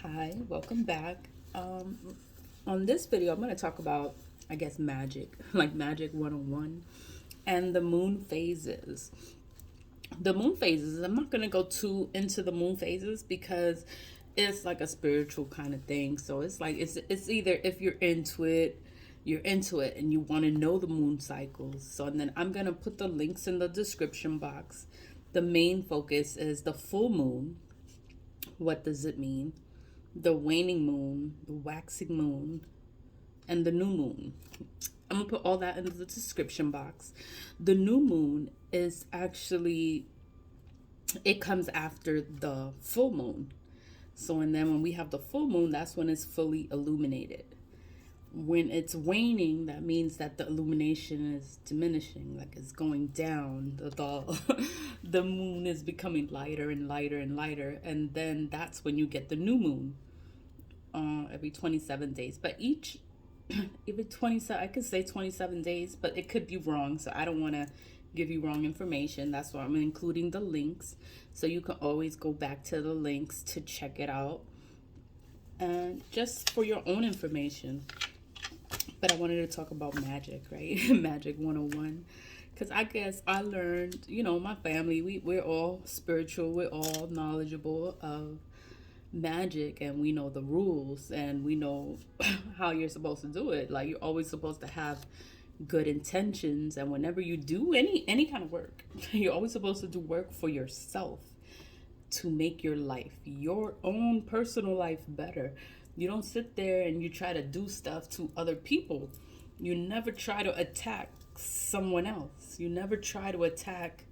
Hi, welcome back. On this video, I'm going to talk about, I guess, magic, like Magic 101, and the moon phases. The moon phases, I'm not going to go too into the moon phases because it's like a spiritual kind of thing. So it's like, it's either if you're into it and you want to know the moon cycles. So, and then I'm going to put the links in the description box. The main focus is the full moon. What does it mean? The waning moon, the waxing moon, and the new moon. I'm gonna put all that in the description box. The new moon is actually, it comes after the full moon. So, and then when we have the full moon, that's when it's fully illuminated. When it's waning, that means that the illumination is diminishing, like it's going down. The moon is becoming lighter and lighter and lighter, and then that's when you get the new moon every 27 days. But each every 27, I could say 27 days, but it could be wrong. So I don't want to give you wrong information. That's why I'm including the links. So you can always go back to the links to check it out. And just for your own information. But I wanted to talk about magic, right? Magic 101. Because I guess I learned, my family, we're all spiritual, we're all knowledgeable of magic, and we know the rules and we know how you're supposed to do it. Like, you're always supposed to have good intentions, and whenever you do any kind of work, you're always supposed to do work for yourself to make your life, your own personal life, better. You don't sit there and you try to do stuff to other people. You never try to attack someone else. You never try to attack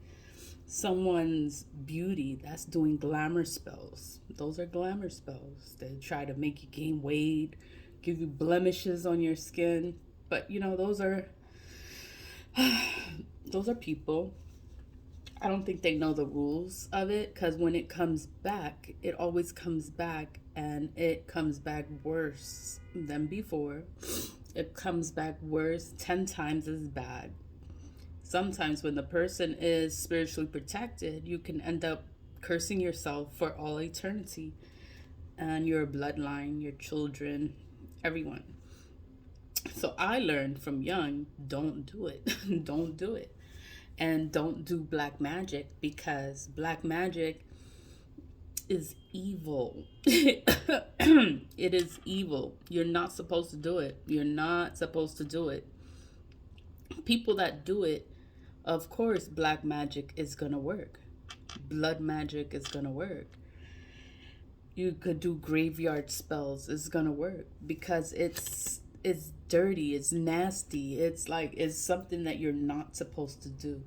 someone's beauty. That's doing glamour spells. Those are glamour spells. They try to make you gain weight, give you blemishes on your skin. But those are those are people. I don't think they know the rules of it, because when it comes back, it always comes back, and it comes back worse than before. It comes back worse, 10 times as bad. Sometimes when the person is spiritually protected, you can end up cursing yourself for all eternity, and your bloodline, your children, everyone. So I learned from young, don't do it. Don't do it. And don't do black magic, because black magic is evil. It is evil. You're not supposed to do it. You're not supposed to do it. People that do it, of course, black magic is going to work. Blood magic is going to work. You could do graveyard spells. It's going to work because it's dirty, it's nasty, it's something that you're not supposed to do.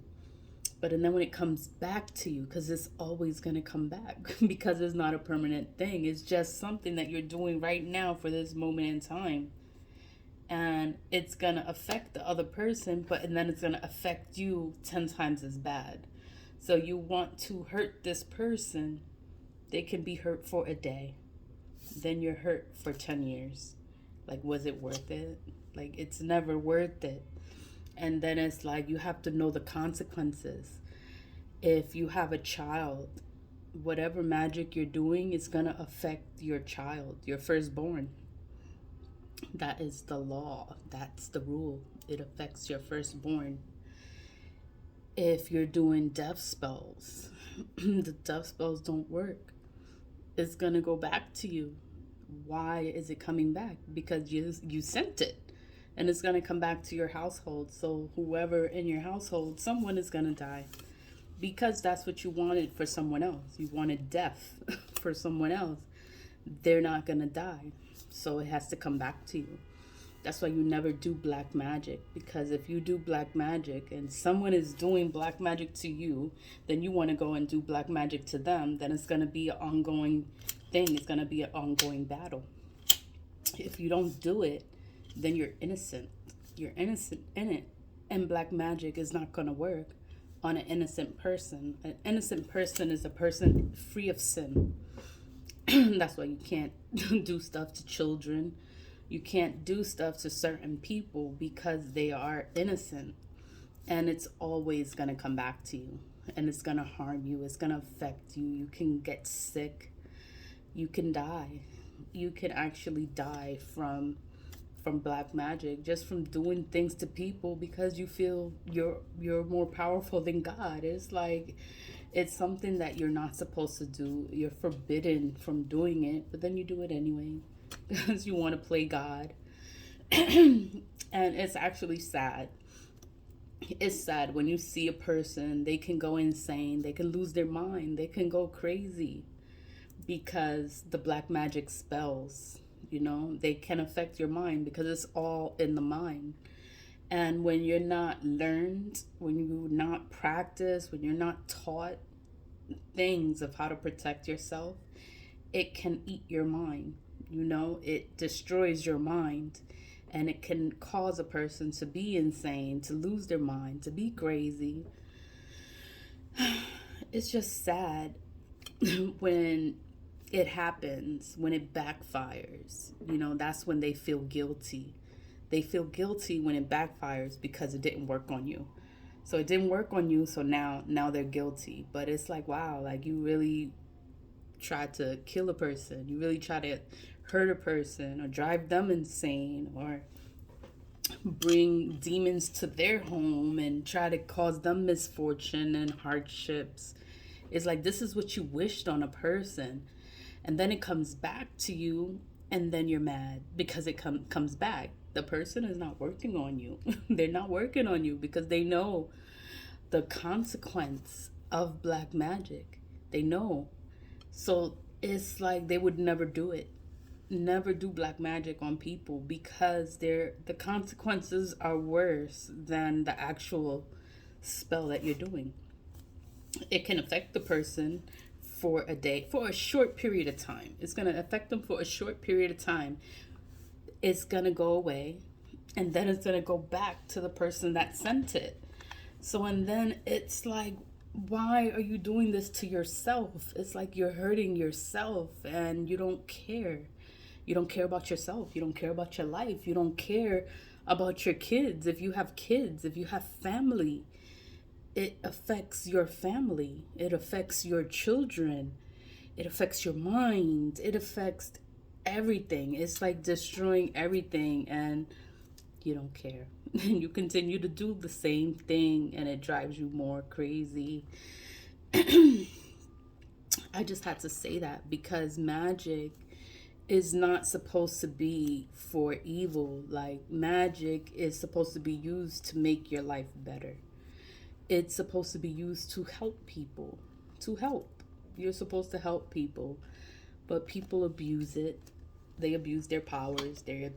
But and then when it comes back to you, because it's always going to come back, because it's not a permanent thing, it's just something that you're doing right now for this moment in time, and it's going to affect the other person, and then it's going to affect you 10 times as bad. So you want to hurt this person, they can be hurt for a day, then you're hurt for 10 years. Like, was it worth it? Like, it's never worth it. And then it's like, you have to know the consequences. If you have a child, whatever magic you're doing is going to affect your child, your firstborn. That is the law. That's the rule. It affects your firstborn. If you're doing death spells, the death spells don't work. It's going to go back to you. Why is it coming back? Because you sent it, and it's going to come back to your household. So whoever in your household, someone is going to die, because that's what you wanted for someone else. You wanted death for someone else. They're not going to die, so it has to come back to you. That's why you never do black magic, because if you do black magic and someone is doing black magic to you, then you want to go and do black magic to them, then it's going to be an ongoing thing. It's going to be an ongoing battle. If you don't do it, then you're innocent. You're innocent in it. And black magic is not going to work on an innocent person. An innocent person is a person free of sin. That's why you can't do stuff to children. You can't do stuff to certain people, because they are innocent. And it's always going to come back to you. And it's going to harm you. It's going to affect you. You can get sick. You can die. You can actually die from black magic, just from doing things to people because you feel you're more powerful than God. It's like it's something that you're not supposed to do. You're forbidden from doing it, but then you do it anyway because you want to play God. And it's actually sad. It's sad when you see a person, they can go insane, they can lose their mind, they can go crazy because the black magic spells, they can affect your mind because it's all in the mind. And when you're not learned, when you're not practiced, when you're not taught things of how to protect yourself, it can eat your mind. It destroys your mind, and it can cause a person to be insane, to lose their mind, to be crazy. It's just sad when it happens, when it backfires. That's when they feel guilty. They feel guilty when it backfires because it didn't work on you. So it didn't work on you, so now they're guilty. But it's like, wow, like you really tried to kill a person. You really try to hurt a person or drive them insane or bring demons to their home and try to cause them misfortune and hardships. It's like this is what you wished on a person, and then it comes back to you, and then you're mad because it comes back. The person is not working on you. They're not working on you because they know the consequence of black magic. They know. So it's like they would never do it. Never do black magic on people because the consequences are worse than the actual spell that you're doing. It can affect the person for a day, for a short period of time. It's going to affect them for a short period of time. It's going to go away, and then it's going to go back to the person that sent it. So, and then it's like, why are you doing this to yourself? It's like you're hurting yourself and you don't care. You don't care about yourself. You don't care about your life. You don't care about your kids. If you have kids, if you have family, it affects your family. It affects your children. It affects your mind. It affects everything. It's like destroying everything, and you don't care. And you continue to do the same thing, and it drives you more crazy. I just had to say that because magic is not supposed to be for evil. Like, magic is supposed to be used to make your life better. It's supposed to be used to help people. To help. You're supposed to help people. But people abuse it. They abuse their powers. They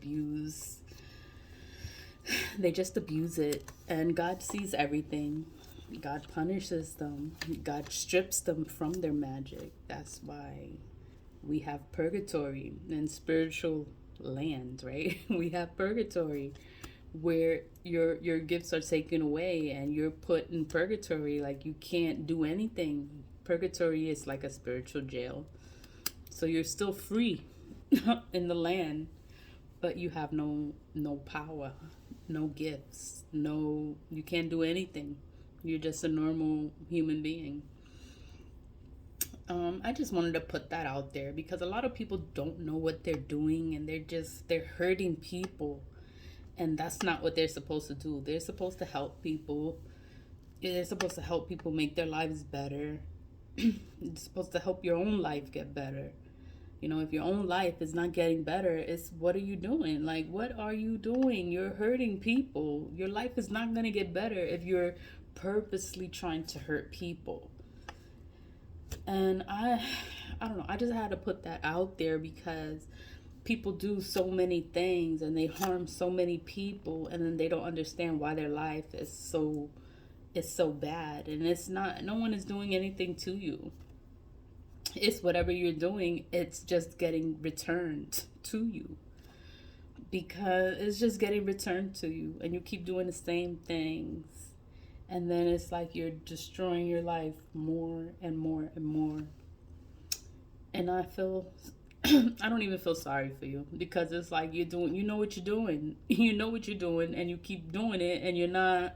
just abuse it. And God sees everything. God punishes them. God strips them from their magic. That's why we have purgatory and spiritual land, right? We have purgatory where your gifts are taken away and you're put in purgatory. Like, you can't do anything. Purgatory is like a spiritual jail. So you're still free in the land, but you have no power, no gifts, you can't do anything. You're just a normal human being. I just wanted to put that out there because a lot of people don't know what they're doing, and they're hurting people. And that's not what they're supposed to do. They're supposed to help people. They're supposed to help people make their lives better. You're supposed to help your own life get better. If your own life is not getting better, it's what are you doing? Like, what are you doing? You're hurting people. Your life is not going to get better if you're purposely trying to hurt people. And I don't know. I just had to put that out there because people do so many things and they harm so many people, and then they don't understand why their life is so bad. And it's not, no one is doing anything to you. It's whatever you're doing, it's just getting returned to you. Because it's just getting returned to you, and you keep doing the same things. And then it's like you're destroying your life more and more and more. And I don't even feel sorry for you, because it's like you know what you're doing. You know what you're doing, and you keep doing it, and you're not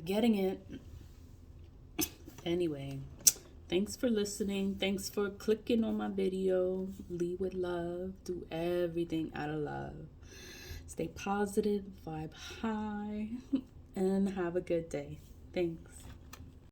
getting it. Anyway, Thanks for listening. Thanks for clicking on my video. Lead with love. Do everything out of love. Stay positive, vibe high, and have a good day. Thanks.